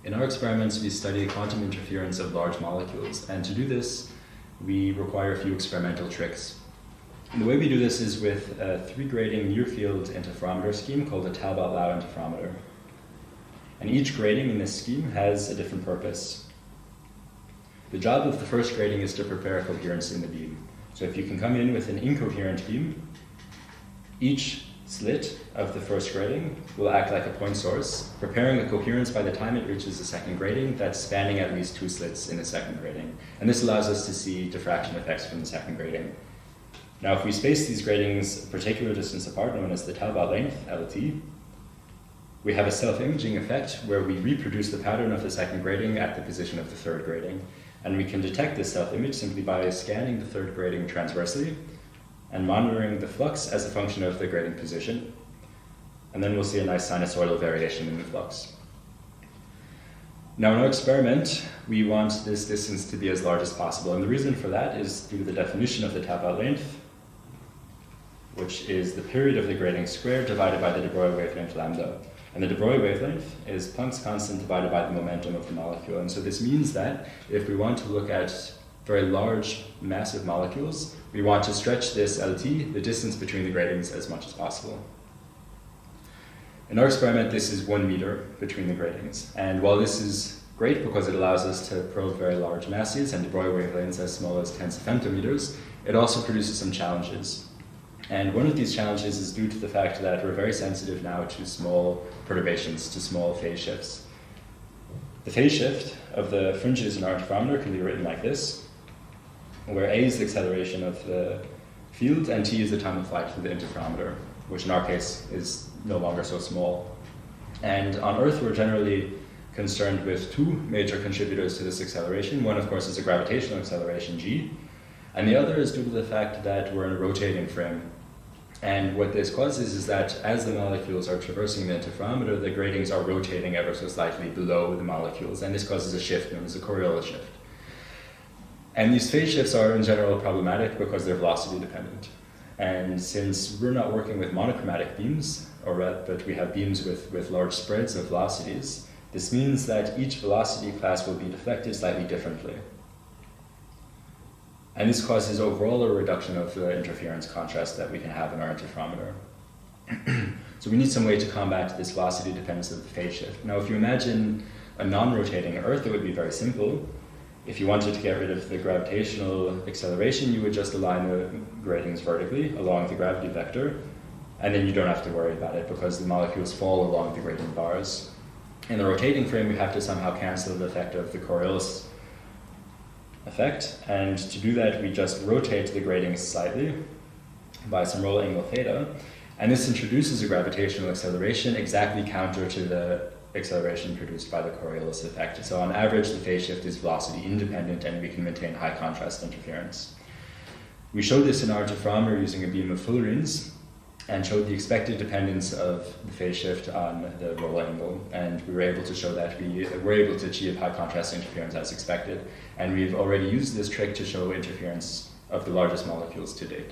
In our experiments, we study quantum interference of large molecules, and to do this, we require a few experimental tricks. And the way we do this is with a 3-grating near-field interferometer scheme called a Tapout Length interferometer. And each grating in this scheme has a different purpose. The job of the first grating is to prepare coherence in the beam. So if you can come in with an incoherent beam, each slit of the first grating will act like a point source, preparing the coherence by the time it reaches the second grating that's spanning at least 2 slits in the second grating. And this allows us to see diffraction effects from the second grating. Now, if we space these gratings a particular distance apart, known as the Tapout Length, LT, we have a self-imaging effect where we reproduce the pattern of the second grating at the position of the third grating. And we can detect this self-image simply by scanning the third grating transversely and monitoring the flux as a function of the grating position. And then we'll see a nice sinusoidal variation in the flux. Now in our experiment, we want this distance to be as large as possible. And the reason for that is due to the definition of the Tapout length, which is the period of the grating squared divided by the de Broglie wavelength lambda. And the de Broglie wavelength is Planck's constant divided by the momentum of the molecule. And so this means that if we want to look at very large, massive molecules, we want to stretch this LT, the distance between the gratings, as much as possible. In our experiment, this is 1 meter between the gratings. And while this is great because it allows us to probe very large masses and de Broglie wavelengths as small as tens of femtometers, it also produces some challenges. And one of these challenges is due to the fact that we're very sensitive now to small perturbations, to small phase shifts. The phase shift of the fringes in our interferometer can be written like this, where A is the acceleration of the field and T is the time of flight for the interferometer, which in our case is no longer so small. And on Earth, we're generally concerned with 2 major contributors to this acceleration. One, of course, is a gravitational acceleration, g, and the other is due to the fact that we're in a rotating frame. And what this causes is that as the molecules are traversing the interferometer, the gratings are rotating ever so slightly below the molecules, and this causes a shift known as a Coriolis shift. And these phase shifts are in general problematic because they're velocity dependent. And since we're not working with monochromatic beams, but we have beams with large spreads of velocities, this means that each velocity class will be deflected slightly differently. And this causes overall a reduction of the interference contrast that we can have in our interferometer. So we need some way to combat this velocity dependence of the phase shift. Now, if you imagine a non-rotating Earth, it would be very simple. If you wanted to get rid of the gravitational acceleration, you would just align the gratings vertically along the gravity vector, and then you don't have to worry about it because the molecules fall along the grating bars. In the rotating frame, we have to somehow cancel the effect of the Coriolis effect, and to do that, we just rotate the gratings slightly by some roll angle theta, and this introduces a gravitational acceleration exactly counter to the acceleration produced by the Coriolis effect. So on average, the phase shift is velocity independent, and we can maintain high contrast interference. We showed this in our interferometer using a beam of fullerenes, and showed the expected dependence of the phase shift on the roll angle, and we were able to show that we were able to achieve high contrast interference as expected, and we've already used this trick to show interference of the largest molecules to date.